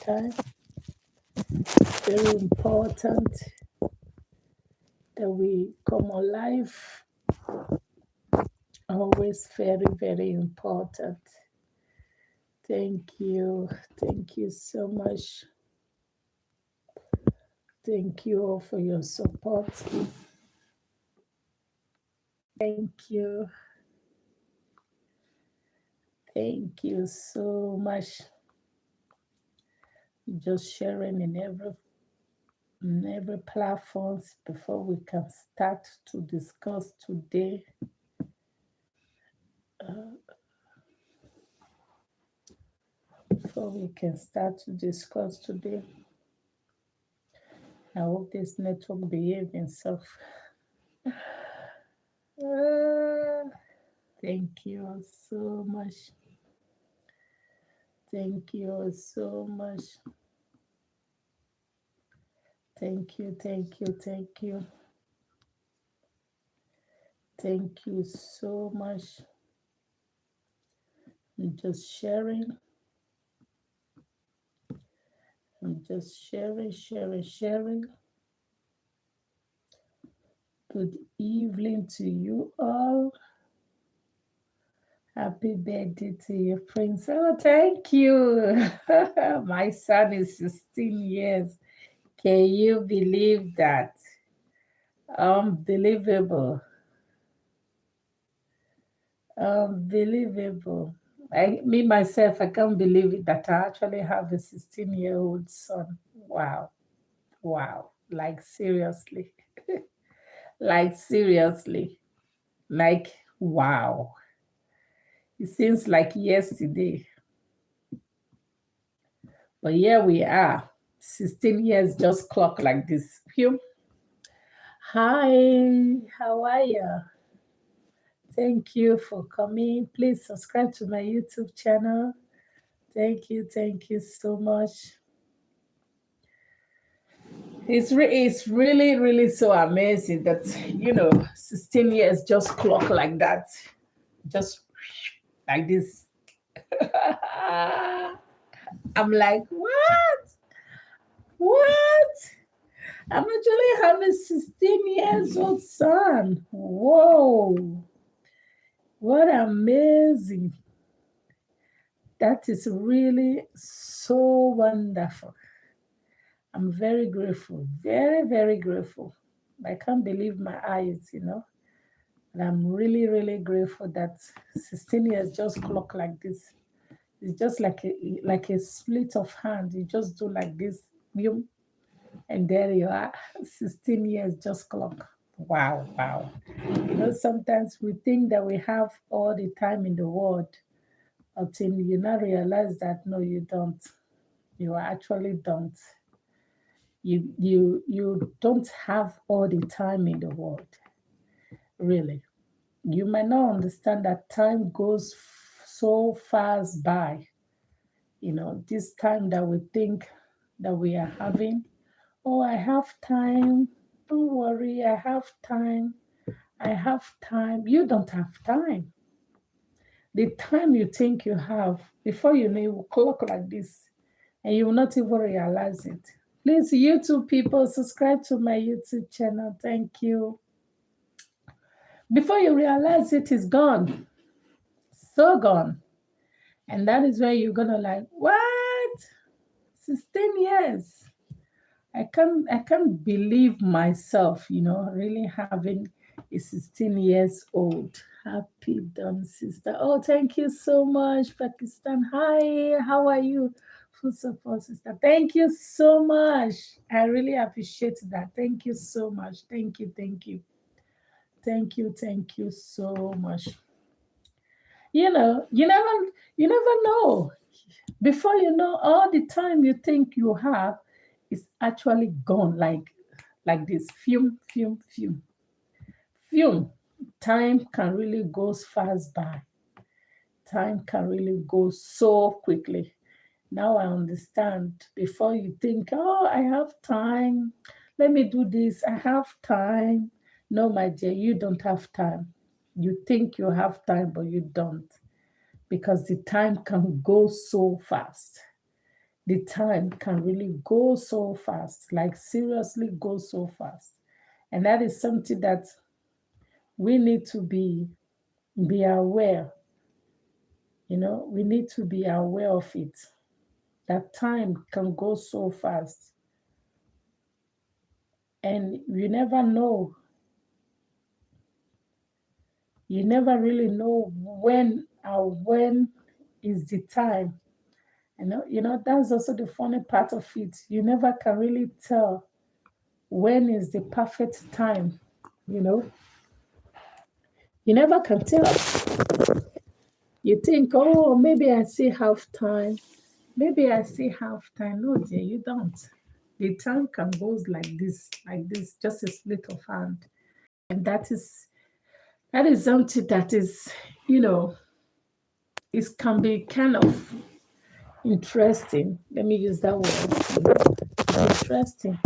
time. Very important that we come alive. Always very, very important. Thank you. Thank you so much. Thank you all for your support. Thank you. Thank you so much. Just sharing in every platforms before we can start to discuss today. Before we can start to discuss today, I hope this network behave itself. Uh, Thank you so much. Thank you so much. Thank you, thank you, thank you. Thank you so much. I'm just sharing. I'm just sharing. Good evening to you all. Happy birthday to you, Prince. Oh, thank you. My son is 16 years. Can you believe that? Unbelievable. Unbelievable. Me myself, I can't believe it that I actually have a 16-year-old son. Wow. Wow. Like seriously. Like seriously. Like wow. It seems like yesterday. But here we are. 16 years just clock like this. Phew. Hi, how are you? Thank you for coming. Please subscribe to my YouTube channel. Thank you so much. It's really, really so amazing that 16 years just clock like that. Just like this. I'm like, what? What? I'm actually having 16 years old son. Whoa. What amazing. That is really so wonderful. I'm very grateful. Very, very grateful. I can't believe my eyes. And I'm really, really grateful that 16 years just clock like this. It's just like a split of hand. You just do like this, boom, and there you are. 16 years just clock. Wow, wow. Sometimes we think that we have all the time in the world until you now realize that no, you don't. You actually don't. You don't have all the time in the world, really. You might not understand that time goes so fast by. This time that we think that we are having. Oh, I have time. Don't worry, I have time. I have time. You don't have time. The time you think you have, before you know, it will clock like this, and you will not even realize it. Please, YouTube people, subscribe to my YouTube channel. Thank you. Before you realize it is gone, so gone. And that is where you're gonna like, what? 16 years. I can't believe myself, really having a 16 years old. Happy done, sister. Oh, thank you so much, Pakistan. Hi, how are you? Full support, sister. Thank you so much. I really appreciate that. Thank you so much. Thank you, thank you. Thank you so much. You never know. Before you know, all the time you think you have is actually gone like this. Fume, fume, fume, fume. Time can really go fast by. Time can really go so quickly. Now I understand. Before you think, oh, I have time. Let me do this. I have time. No, my dear, you don't have time. You think you have time, but you don't because the time can go so fast. the time can really go so fast, like seriously go so fast. And that is something that we need to be aware, we need to be aware of it. That time can go so fast. And you never really know when is the time. That's also the funny part of it. You never can really tell when is the perfect time, you know. You never can tell. You think, oh, maybe I see half time. Maybe I see half time. No, dear, you don't. The time can go like this, just a split of hand. And that is something that is, you know, it can be kind of interesting. Let me use that word. Interesting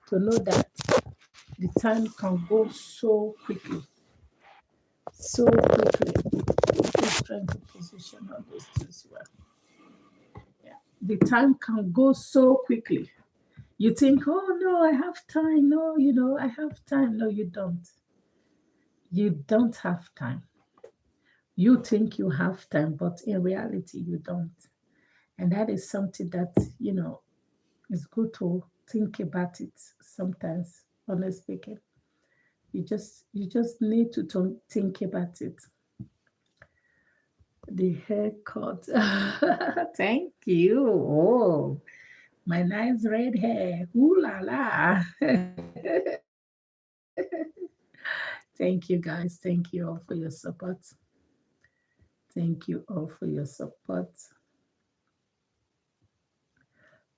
to know that the time can go so quickly. So quickly. Just trying to position all those things well. Yeah. The time can go so quickly. You think, oh no, I have time. No, I have time. No, you don't. You don't have time. You think you have time, but in reality, you don't. And that is something that, is good to think about it sometimes, honestly speaking. You just need to think about it. The haircut. Thank you. Oh, my nice red hair. Ooh la la. Thank you guys. Thank you all for your support. Thank you all for your support.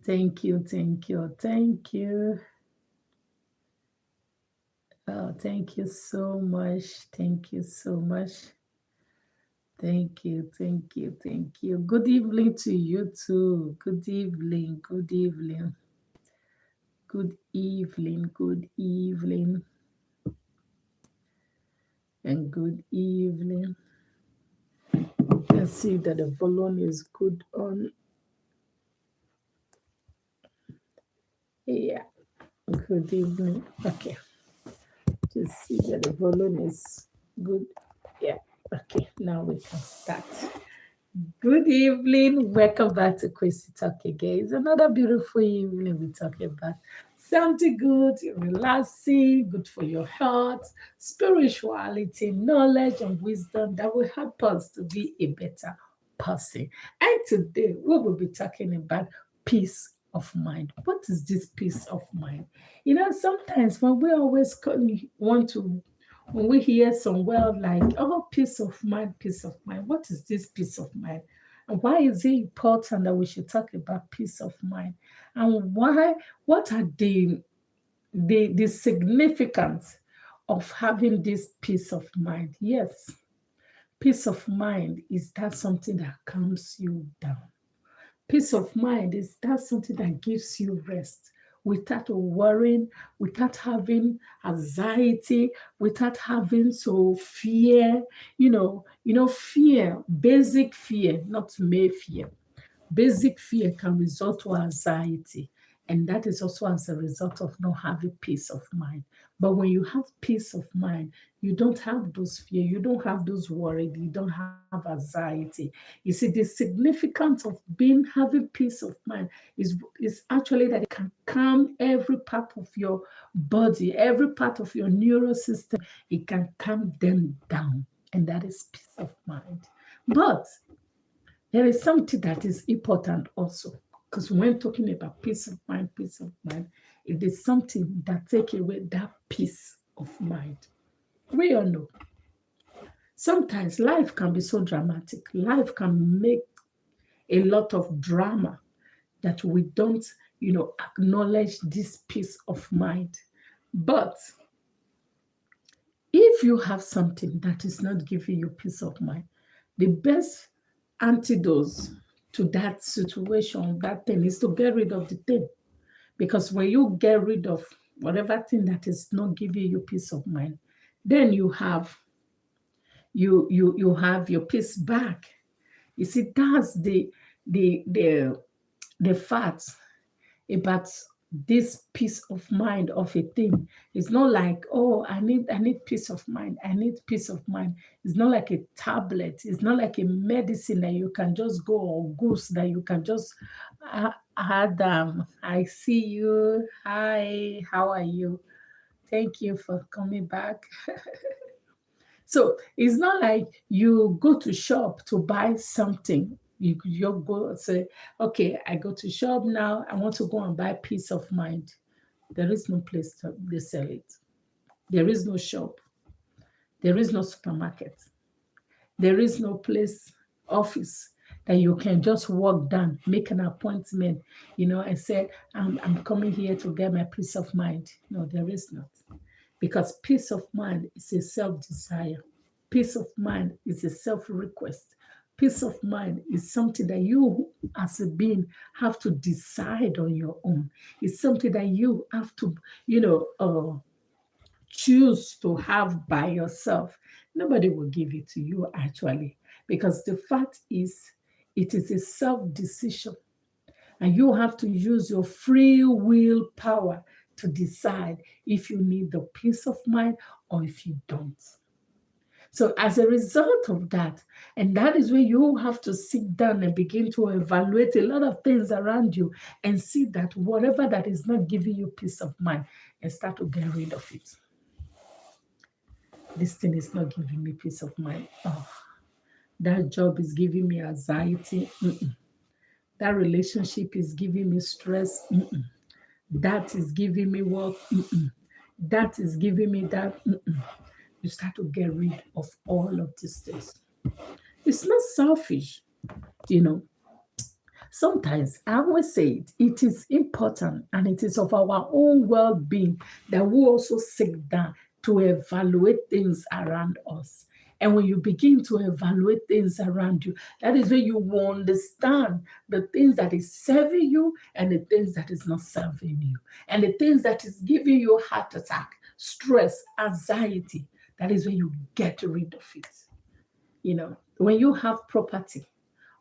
Thank you, thank you, thank you. Oh, thank you so much. Thank you so much. Thank you, thank you, thank you. Good evening to you too. Good evening, good evening, good evening, good evening, and good evening. Let's see that the volume is good on. Yeah, good evening. Okay, just see that the volume is good. Yeah, okay, now we can start. Good evening. Welcome back to Chrissy Talk again. It's another beautiful evening. We're talking about something good, relaxing, good for your health, spirituality, knowledge, and wisdom that will help us to be a better person. And today we will be talking about peace of mind. What is this peace of mind? Sometimes when we always want to when we hear some word like, oh, peace of mind, what is this peace of mind? And why is it important that we should talk about peace of mind? And what are the significance of having this peace of mind? Yes, peace of mind is that something that calms you down. Peace of mind is that something that gives you rest without worrying, without having anxiety, without having fear. Fear, basic fear, not mere fear. Basic fear can result to anxiety, and that is also as a result of not having peace of mind. But when you have peace of mind, you don't have those fear, you don't have those worry, you don't have anxiety. You see, the significance of having peace of mind is actually that it can calm every part of your body, every part of your neural system. It can calm them down, and that is peace of mind. But there is something that is important also, because when talking about peace of mind, it is something that take away that peace of mind. We all know sometimes life can be so dramatic. Life can make a lot of drama that we don't, acknowledge this peace of mind. But if you have something that is not giving you peace of mind, the best antidote to that situation, that thing, is to get rid of the thing. Because when you get rid of whatever thing that is not giving you peace of mind, then you have your peace back. You see, that's the the facts about this peace of mind of a thing. It's not like, oh, I need peace of mind. I need peace of mind. It's not like a tablet. It's not like a medicine that you can just go, or goose that you can just add. I see you. Hi, how are you? Thank you for coming back. So it's not like you go to shop to buy something. You go and say, okay, I go to shop now. I want to go and buy peace of mind. There is no place to they sell it. There is no shop. There is no supermarket. There is no place, office that you can just walk down, make an appointment, and say, I'm coming here to get my peace of mind. No, there is not. Because peace of mind is a self desire. Peace of mind is a self request. Peace of mind is something that you, as a being, have to decide on your own. It's something that you have to, choose to have by yourself. Nobody will give it to you, actually, because the fact is, it is a self decision, and you have to use your free will power to decide if you need the peace of mind or if you don't. So, as a result of that, and that is where you have to sit down and begin to evaluate a lot of things around you and see that whatever that is not giving you peace of mind, and start to get rid of it. This thing is not giving me peace of mind. Oh, that job is giving me anxiety. Mm-mm. That relationship is giving me stress. Mm-mm. That is giving me work. Mm-mm. That is giving me that. Mm-mm. You start to get rid of all of these things. It's not selfish, you know. Sometimes I always say it is important, and it is of our own well being that we also sit down to evaluate things around us. And when you begin to evaluate things around you, that is when you will understand the things that is serving you and the things that is not serving you. And the things that is giving you heart attack, stress, anxiety, that is when you get rid of it. When you have property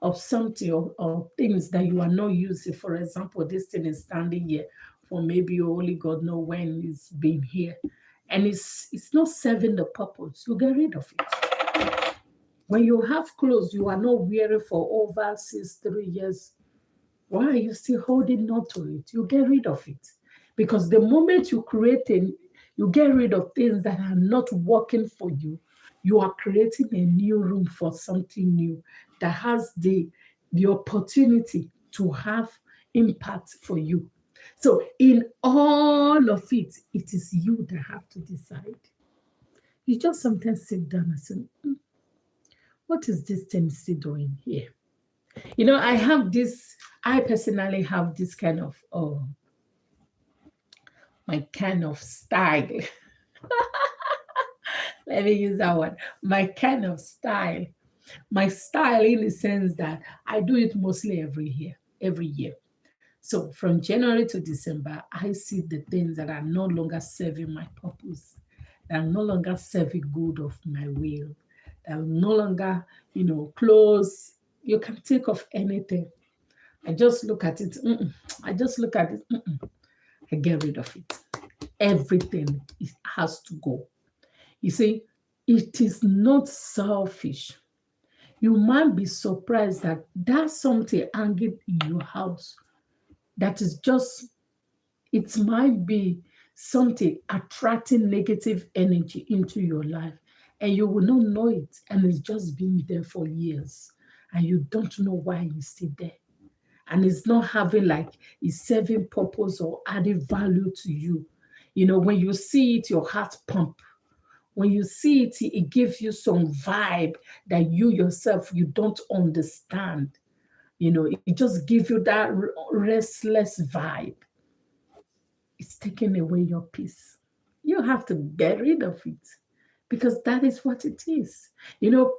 of something, or things that you are not using, for example, this thing is standing here for maybe only God know when it's been here, and it's not serving the purpose, you get rid of it. When you have clothes you are not wearing for over 3 years, why are you still holding on to it? You get rid of it. Because the moment you get rid of things that are not working for you, you are creating a new room for something new that has the opportunity to have impact for you. So in all of it, it is you that have to decide. You just sometimes sit down and say, what is this thing still doing here? I personally have this kind of, my kind of style. Let me use that one. My kind of style. My style, in the sense that I do it mostly every year. So from January to December, I see the things that are no longer serving my purpose, that are no longer serving good of my will, that are no longer, close. You can think of anything. I just look at it. Mm-mm. I just look at it. Mm-mm. I get rid of it. Everything has to go. You see, it is not selfish. You might be surprised that there's something hanging in your house that is just, it might be something attracting negative energy into your life, and you will not know it, and it's just been there for years, and you don't know why it's still there, and it's not having like it's serving purpose or adding value to you. When you see it, your heart pump. When you see it, it gives you some vibe that you yourself you don't understand. It just gives you that restless vibe. It's taking away your peace. You have to get rid of it, because that is what it is.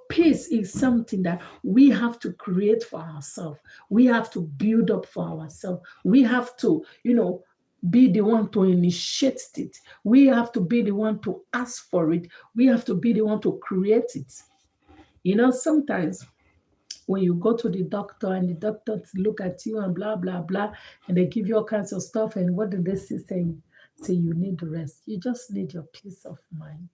Peace is something that we have to create for ourselves. We have to build up for ourselves. We have to, be the one to initiate it. We have to be the one to ask for it. We have to be the one to create it. Sometimes when you go to the doctor and the doctor look at you and blah, blah, blah, and they give you all kinds of stuff. And what do they say? Say you need rest. You just need your peace of mind.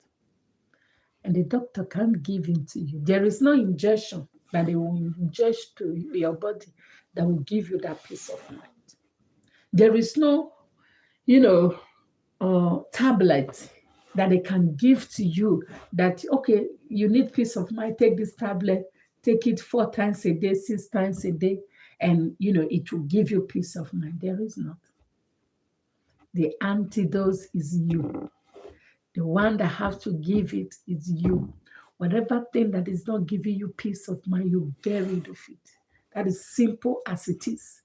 And the doctor can't give it to you. There is no injection that they will inject to your body that will give you that peace of mind. There is no, tablet that they can give to you that, okay, you need peace of mind, take this tablet, take it 4 times a day, 6 times a day, and, it will give you peace of mind. There is not. The antidote is you. The one that has to give it is you. Whatever thing that is not giving you peace of mind, you get rid of it. That is simple as it is.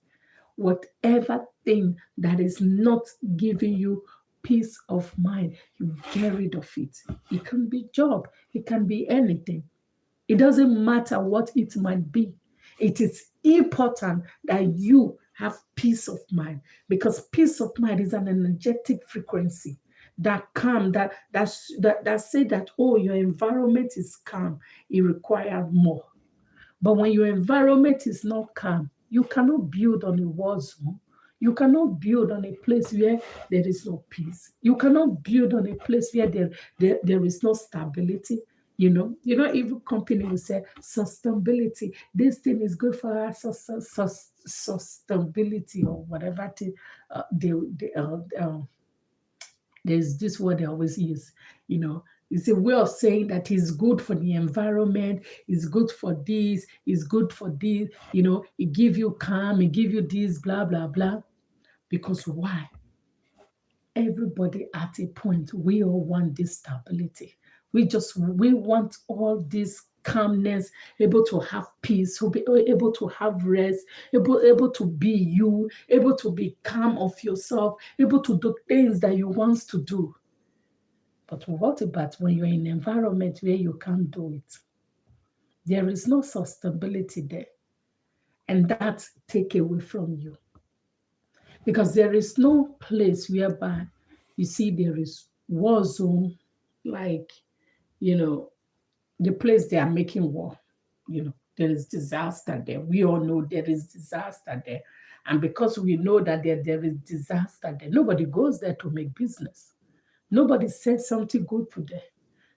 Whatever thing that is not giving you peace of mind, you get rid of it. It can be job. It can be anything. It doesn't matter what it might be. It is important that you have peace of mind, because peace of mind is an energetic frequency that calm, that say that, oh, your environment is calm. It requires more. But when your environment is not calm, you cannot build on a war zone. You cannot build on a place where there is no peace. You cannot build on a place where there is no stability. Even company will say sustainability. This thing is good for our sustainability or whatever thing. There's this word they always use. It's a way of saying that it's good for the environment, it's good for this, it's good for this, it give you calm, it give you this, blah, blah, blah. Because why? Everybody at a point, we all want this stability. We want all this calmness, able to have peace, able to have rest, able to be you, able to be calm of yourself, able to do things that you want to do. But what about when you're in an environment where you can't do it? There is no sustainability there. And that's taken away from you. Because there is no place whereby you see there is war zone, like, the place they are making war. There is disaster there. We all know there is disaster there. And because we know that there is disaster there, nobody goes there to make business. Nobody said something good to them.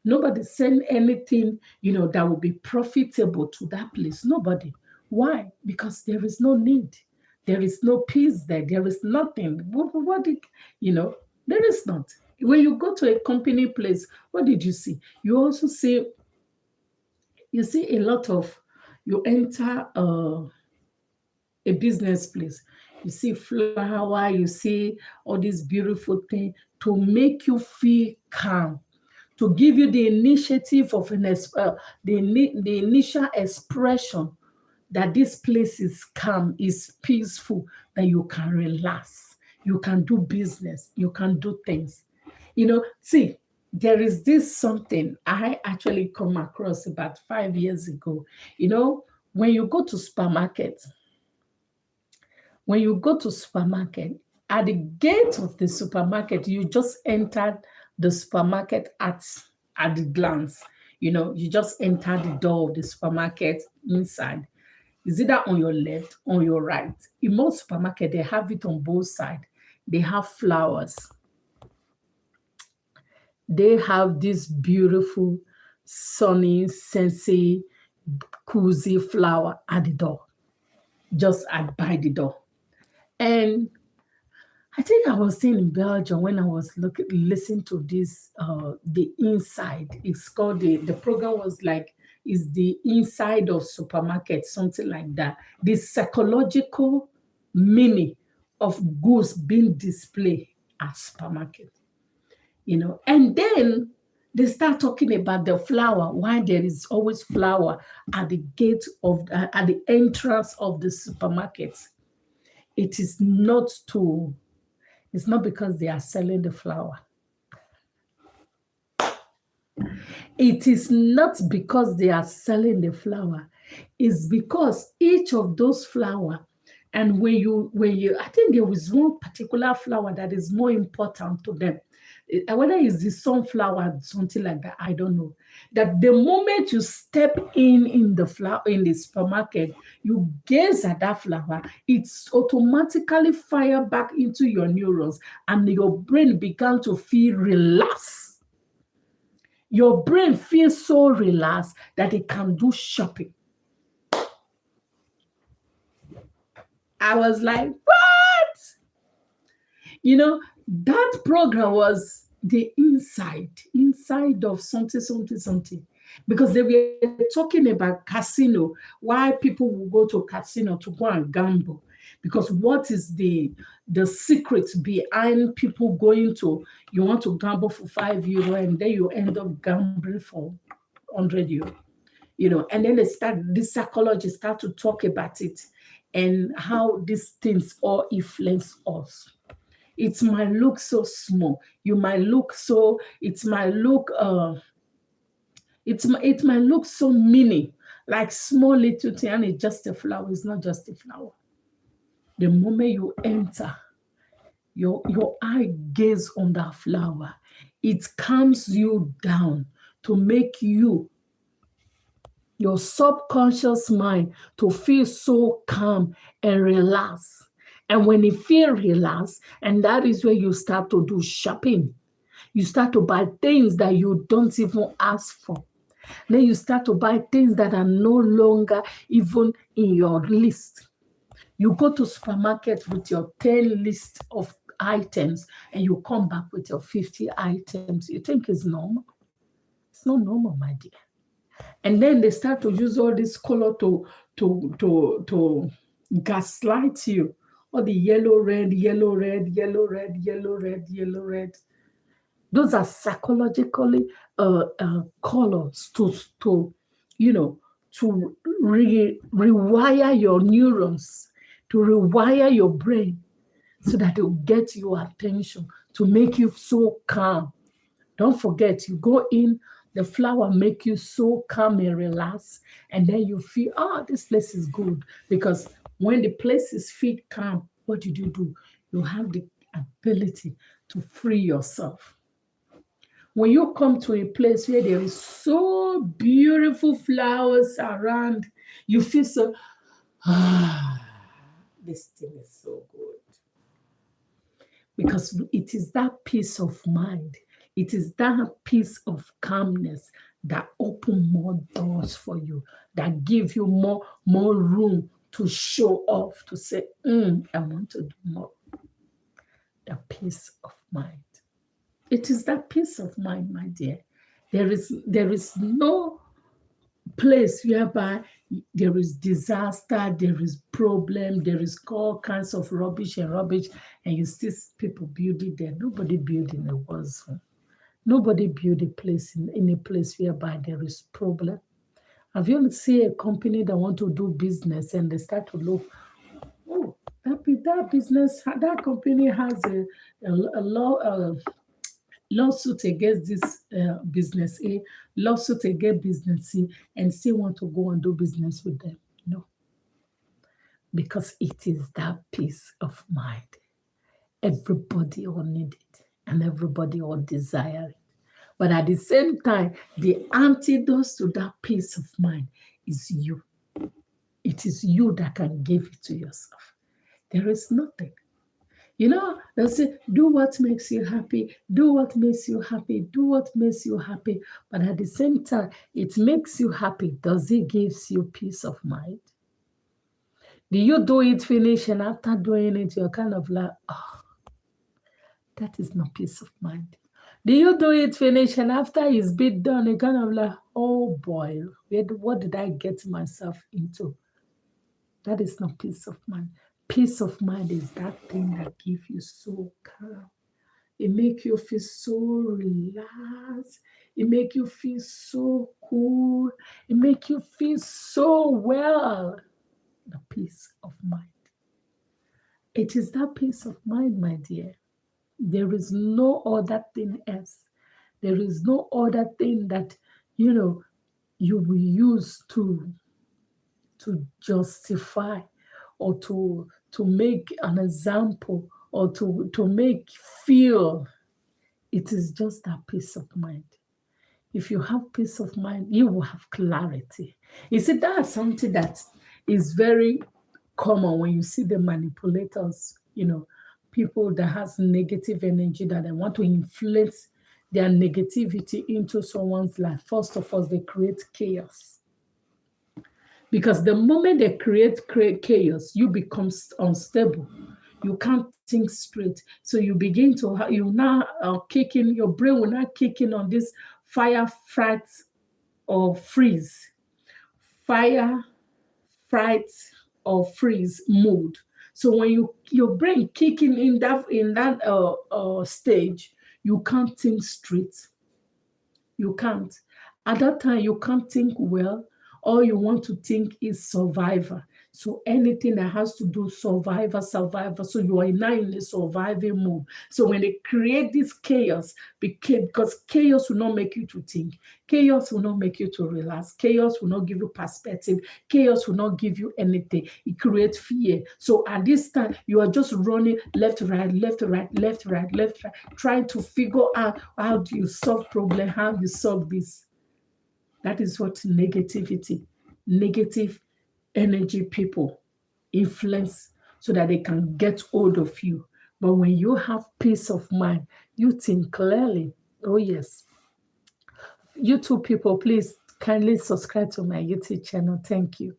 Nobody said anything, that would be profitable to that place. Nobody. Why? Because there is no need. There is no peace there. There is nothing. There is not. When you go to a company place, what did you see? You also see, a lot of, you enter a business place. You see flower, you see all these beautiful things to make you feel calm, to give you the initiative of the initial expression that this place is calm, is peaceful, that you can relax, you can do business, you can do things. See, there is this something I actually come across about 5 years ago. When you go to supermarket, at the gate of the supermarket, you just entered the supermarket at the glance. You just enter the door of the supermarket inside. Is either on your left or your right. In most supermarkets, they have it on both sides. They have flowers. They have this beautiful, sunny, scentsy, cozy flower at the door, just by the door. And I think I was staying in Belgium when I was listening to this, the inside. It's called, the program was like, is the inside of supermarket, something like that. The psychological meaning of goods being displayed at supermarket. And then they start talking about the flower, why there is always flower at the gate of, at the entrance of the supermarket. It is not it's not because they are selling the flower. It is not because they are selling the flower. It's because each of those flowers, and when you, I think there is one particular flower that is more important to them. whether it's the sunflower, something like that, I don't know. That the moment you step in the flower in the supermarket, you gaze at that flower, it's automatically fire back into your neurons, and your brain began to feel relaxed. Your brain feels so relaxed that it can do shopping. I was like, what? That program was the inside of something, something, something. Because they were talking about casino, why people will go to casino to go and gamble. Because what is the secret behind people going to, you want to gamble for €5 and then you end up gambling for €100. And then the psychologists start to talk about it and how these things all influence us. It might look so small. You might look so, it might look so mini, like small little thing, and it's just a flower. It's not just a flower. The moment you enter, your eye gaze on that flower, it calms you down to make your subconscious mind to feel so calm and relaxed. And when you feel relaxed, and that is where you start to do shopping. You start to buy things that you don't even ask for. Then you start to buy things that are no longer even in your list. You go to supermarket with your 10 list of items and you come back with your 50 items. You think it's normal? It's not normal, my dear. And then they start to use all this color to gaslight you. All the yellow, red, yellow, red, yellow, red, yellow, red, yellow, red. Those are psychologically colors to rewire your neurons, to rewire your brain, so that it will get your attention, to make you so calm. Don't forget, you go in, the flower make you so calm and relaxed, and then you feel, this place is good. Because when the place is feel calm, what did you do? You have the ability to free yourself. When you come to a place where there is so beautiful flowers around, you feel so, this thing is so good. Because it is that peace of mind, it is that peace of calmness that open more doors for you, that give you more room to show off, to say, I want to do more. The peace of mind. It is that peace of mind, my dear. There is no place whereby there is disaster, there is problem, there is all kinds of rubbish, and you see people building there. Nobody building a war zone. Nobody build a place in a place whereby there is problem. Have you seen a company that want to do business and they start to look, that business, that company has a lawsuit against this business A, lawsuit against business C, and still want to go and do business with them. No. Because it is that peace of mind. Everybody all need it, and everybody all desire it. But at the same time, the antidote to that peace of mind is you. It is you that can give it to yourself. There is nothing. They say, do what makes you happy, do what makes you happy, do what makes you happy. But at the same time, it makes you happy. Does it give you peace of mind? Do you do it finish, and after doing it, you're kind of like, that is not peace of mind. Do you do it finish, and after it's been done, you're kind of like, oh boy, what did I get myself into? That is not peace of mind. Peace of mind is that thing that gives you so calm. It makes you feel so relaxed. It makes you feel so cool. It makes you feel so well. The peace of mind. It is that peace of mind, my dear. There is no other thing else. There is no other thing that, you will use to justify or to make an example or to make feel It is just that peace of mind. If you have peace of mind, you will have clarity. You see, that's something that is very common when you see the manipulators, people that has negative energy that they want to influence their negativity into someone's life. First of all, they create chaos. Because the moment they create chaos, you become unstable. You can't think straight. So you begin to, you now kicking, your brain will not kick in on this fire, fright, or freeze. Fire, fright, or freeze mode. So when your brain kicking in that stage, you can't think straight. You can't. At that time, you can't think well. All you want to think is survivor. So anything that has to do survivor. So you are now in a surviving mode. So when they create this chaos, because chaos will not make you to think, chaos will not make you to relax, chaos will not give you perspective, chaos will not give you anything. It creates fear. So at this time, you are just running left, right, left, right, left, right, left, right, trying to figure out how do you solve problem, how you solve this. That is what negativity, negative energy people influence so that they can get hold of you. But when you have peace of mind, you think clearly. Oh, yes. YouTube people, please kindly subscribe to my YouTube channel. Thank you.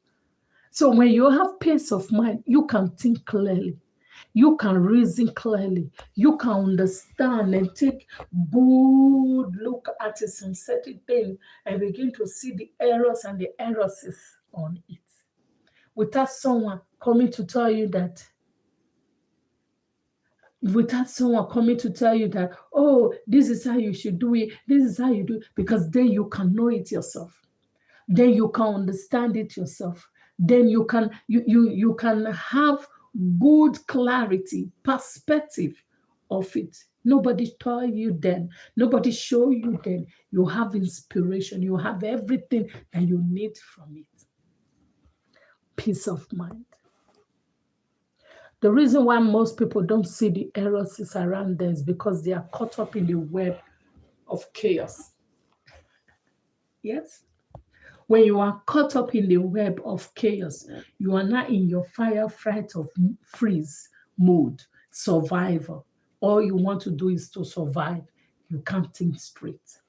So when you have peace of mind, you can think clearly. You can reason clearly. You can understand and take good look at a certain thing and begin to see the errors and the errors on it. Without someone coming to tell you that, oh, this is how you should do it, this is how you do it, because then you can know it yourself. Then you can understand it yourself. Then you can have good clarity, perspective of it. Nobody told you then. Nobody showed you then. You have inspiration. You have everything that you need from it. Peace of mind. The reason why most people don't see the errors is around them is because they are caught up in the web of chaos. Yes? When you are caught up in the web of chaos, you are not in your fire, fright, or freeze mode, survival. All you want to do is to survive. You can't think straight.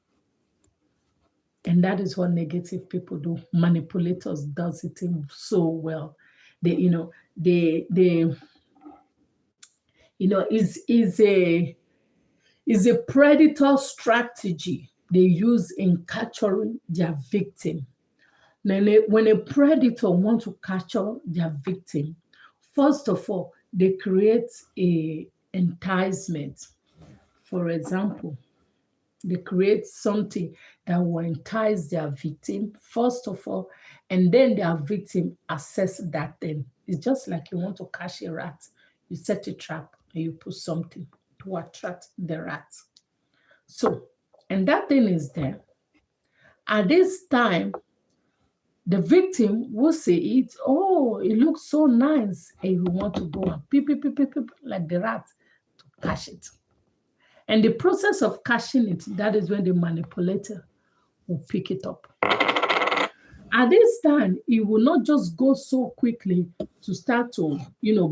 And that is what negative people do. Manipulators does it so well. Is a predator strategy they use in capturing their victim. When a predator wants to capture their victim, first of all, they create a enticement. For example, they create something that will entice their victim, first of all, and then their victim assess that thing. It's just like you want to catch a rat. You set a trap and you put something to attract the rat. So, and that thing is there. At this time, the victim will see it, oh, it looks so nice, and you want to go and peep, like the rat to catch it. And the process of catching it, that is when the manipulator will pick it up. At this time, it will not just go so quickly to start to,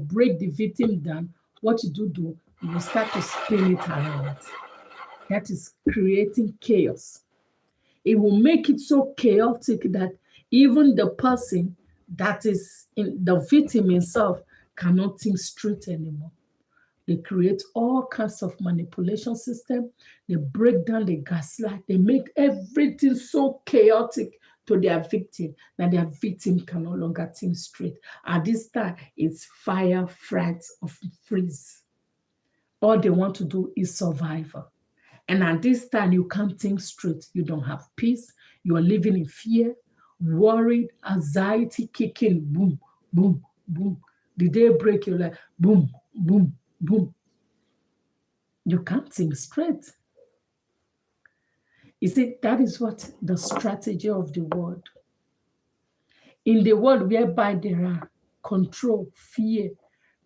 break the victim down. What you do, you will start to spin it around. That is creating chaos. It will make it so chaotic that even the person that is in the victim himself cannot think straight anymore. They create all kinds of manipulation system. They break down, they gaslight, they make everything so chaotic to their victim that their victim can no longer think straight. At this time, it's fire, fright, or freeze. All they want to do is survival. And at this time, you can't think straight. You don't have peace. You are living in fear, worried, anxiety kicking, boom, boom, boom. The day break, you're like, boom, boom, boom. You can't think straight. You see, that is what the strategy of the world. In the world whereby there are control, fear,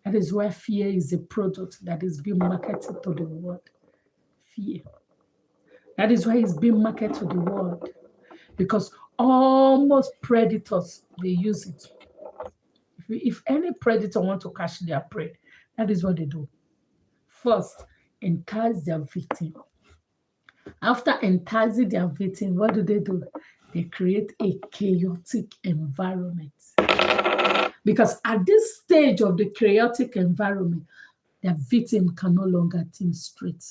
that is why fear is a product that is being marketed to the world. fear. That is why it's being marketed to the world, because almost predators, they use it. If any predator want to catch their prey, that is what they do. First, entice their victim. After enticing their victim, what do? They create a chaotic environment. Because at this stage of the chaotic environment, their victim can no longer think straight.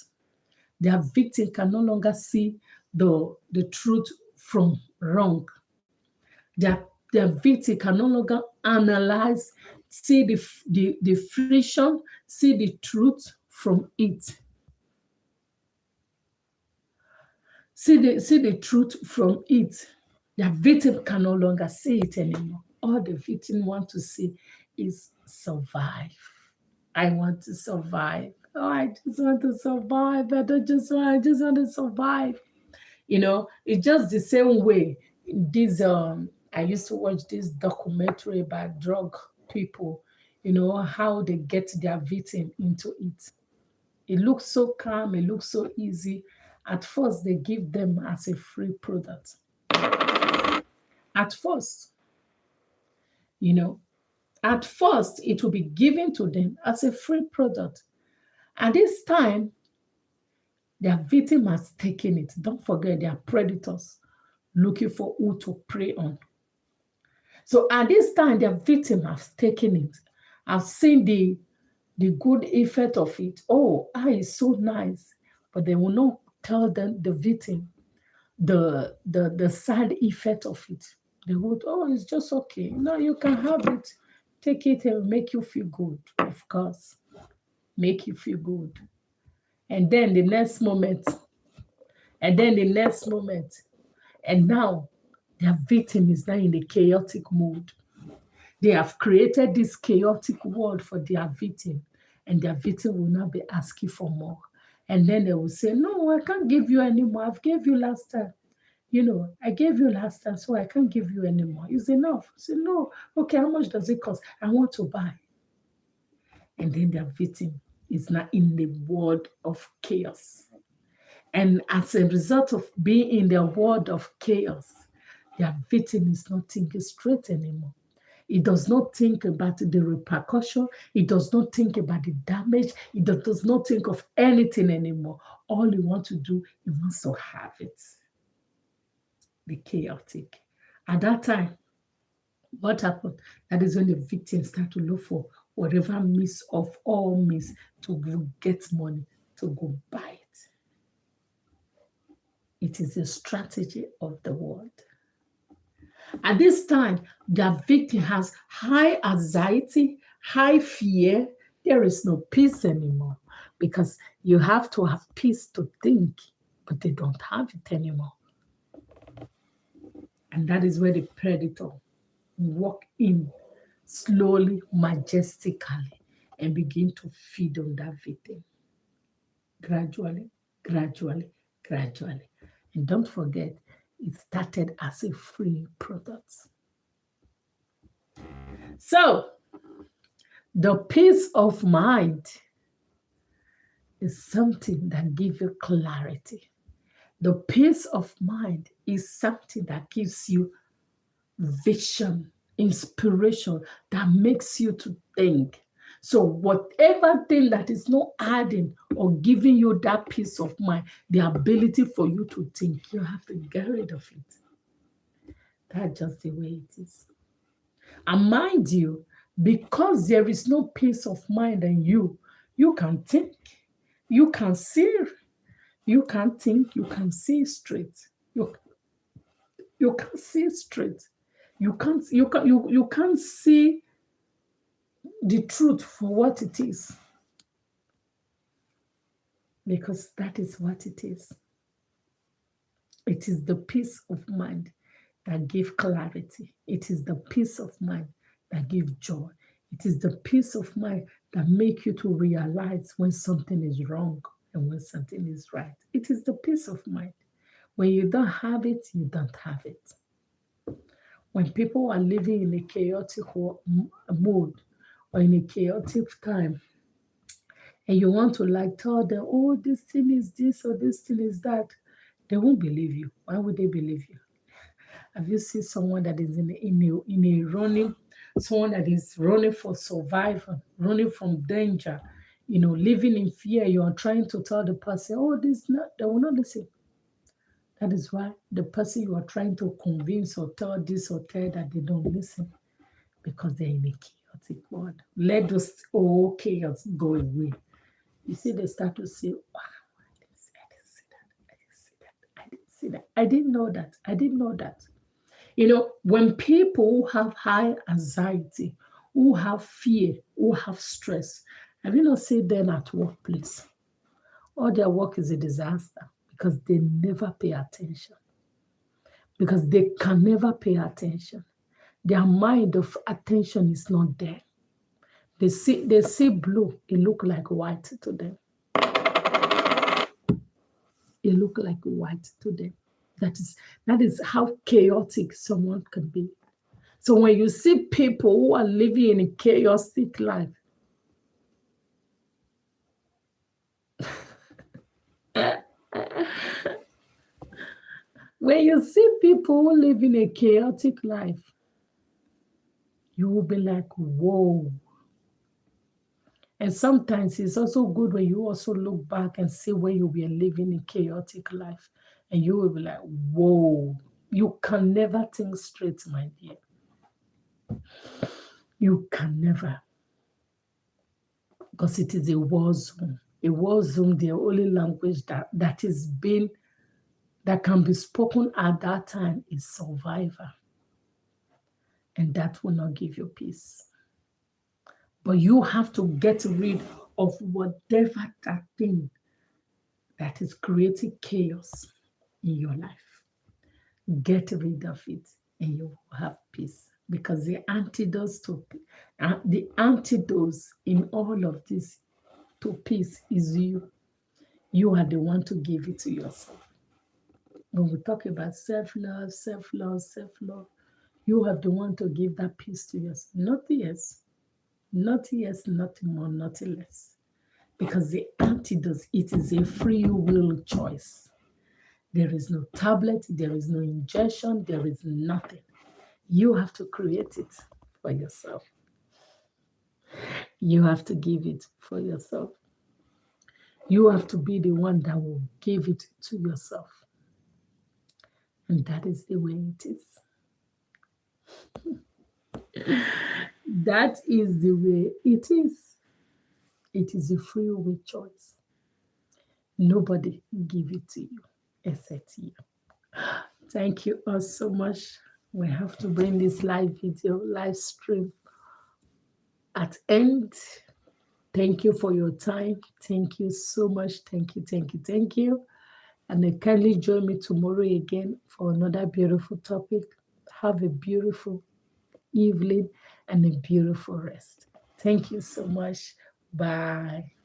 Their victim can no longer see the truth from wrong. Their victim can no longer analyze, see the friction, see the truth from it. See the truth from it. Their victim can no longer see it anymore. All the victim want to see is survive. I want to survive. Oh, I just want to survive. I just want to survive. It's just the same way. This I used to watch this documentary about drug people, how they get their victim into it. It looks so calm, it looks so easy. At first, they give them as a free product. At first, at first, it will be given to them as a free product. At this time, their victim has taken it. Don't forget, they are predators looking for who to prey on. So at this time, their victim has taken it. I've seen the good effect of it. Oh, it's so nice. But they will not tell the victim the side effect of it. They would, it's just okay. No, you can have it. Take it and make you feel good, of course. Make you feel good. And then the next moment, and now their victim is now in a chaotic mood. They have created this chaotic world for their victim, and their victim will now be asking for more. And then they will say, no, I can't give you anymore. I've gave you last time. I gave you last time, so I can't give you anymore. It's enough. Say, no, okay, how much does it cost? I want to buy. And then their victim is now in the world of chaos. And as a result of being in the world of chaos, their victim is not thinking straight anymore. It does not think about the repercussion. It does not think about the damage. It does not think of anything anymore. All you want to do, he wants to have it. The chaotic. At that time, what happened? That is when the victims start to look for whatever means of all means to get money, to go buy it. It is a strategy of the world. At this time, the victim has high anxiety, high fear. There is no peace anymore because you have to have peace to think, but they don't have it anymore. And that is where the predator walk in slowly, majestically, and begin to feed on that victim. Gradually. And don't forget, it started as a free product. So, the peace of mind is something that gives you clarity. The peace of mind is something that gives you vision, inspiration, that makes you to think. So whatever thing that is not adding or giving you that peace of mind, the ability for you to think, you have to get rid of it. That's just the way it is. And mind you, because there is no peace of mind in you, you can think, you can see, you can think, you can see straight. You can't see straight. You can't see the truth for what it is. Because that is what it is. It is the peace of mind that gives clarity. It is the peace of mind that gives joy. It is the peace of mind that makes you to realize when something is wrong and when something is right. It is the peace of mind. When you don't have it, you don't have it. When people are living in a chaotic mood or in a chaotic time, and you want to like tell them, oh, this thing is this or this thing is that, they won't believe you. Why would they believe you? Have you seen someone that is in a running, someone that is running for survival, running from danger, living in fear? You are trying to tell the person, oh, this not, they will not listen. That is why the person you are trying to convince or tell this or tell that, they don't listen, because they're in a chaotic world. Let those chaos go away. You see, they start to say, wow, I didn't see that. I didn't know that. I didn't know that. When people who have high anxiety, who have fear, who have stress, have you not seen them at workplace? All their work is a disaster because they never pay attention. Because they can never pay attention. Their mind of attention is not there. They see blue, it look like white to them. It look like white to them. That is how chaotic someone can be. So when you see people who are living in a chaotic life, when you see people who live in a chaotic life, you will be like, whoa. And sometimes it's also good when you also look back and see where you were living a chaotic life. And you will be like, whoa, you can never think straight, my dear. You can never. Because it is a war zone. A war zone, the only language that can be spoken at that time is survivor. And that will not give you peace. But you have to get rid of whatever that thing that is creating chaos in your life. Get rid of it and you will have peace. Because the antidote in all of this to peace is you. You are the one to give it to yourself. When we talk about self-love, self-love, self-love, you are the one to give that peace to yourself. Nothing else. Nothing else, nothing more, nothing less. Because the antidote, it is a free will choice. There is no tablet, there is no injection, there is nothing. You have to create it for yourself. You have to give it for yourself. You have to be the one that will give it to yourself. And that is the way it is. That is the way it is. It is a free will choice. Nobody give it to you except you. Thank you all so much. We have to bring this live video, live stream at end. Thank you for your time. Thank you so much. Thank you, thank you, thank you. And kindly join me tomorrow again for another beautiful topic. Have a beautiful evening and a beautiful rest. Thank you so much. Bye.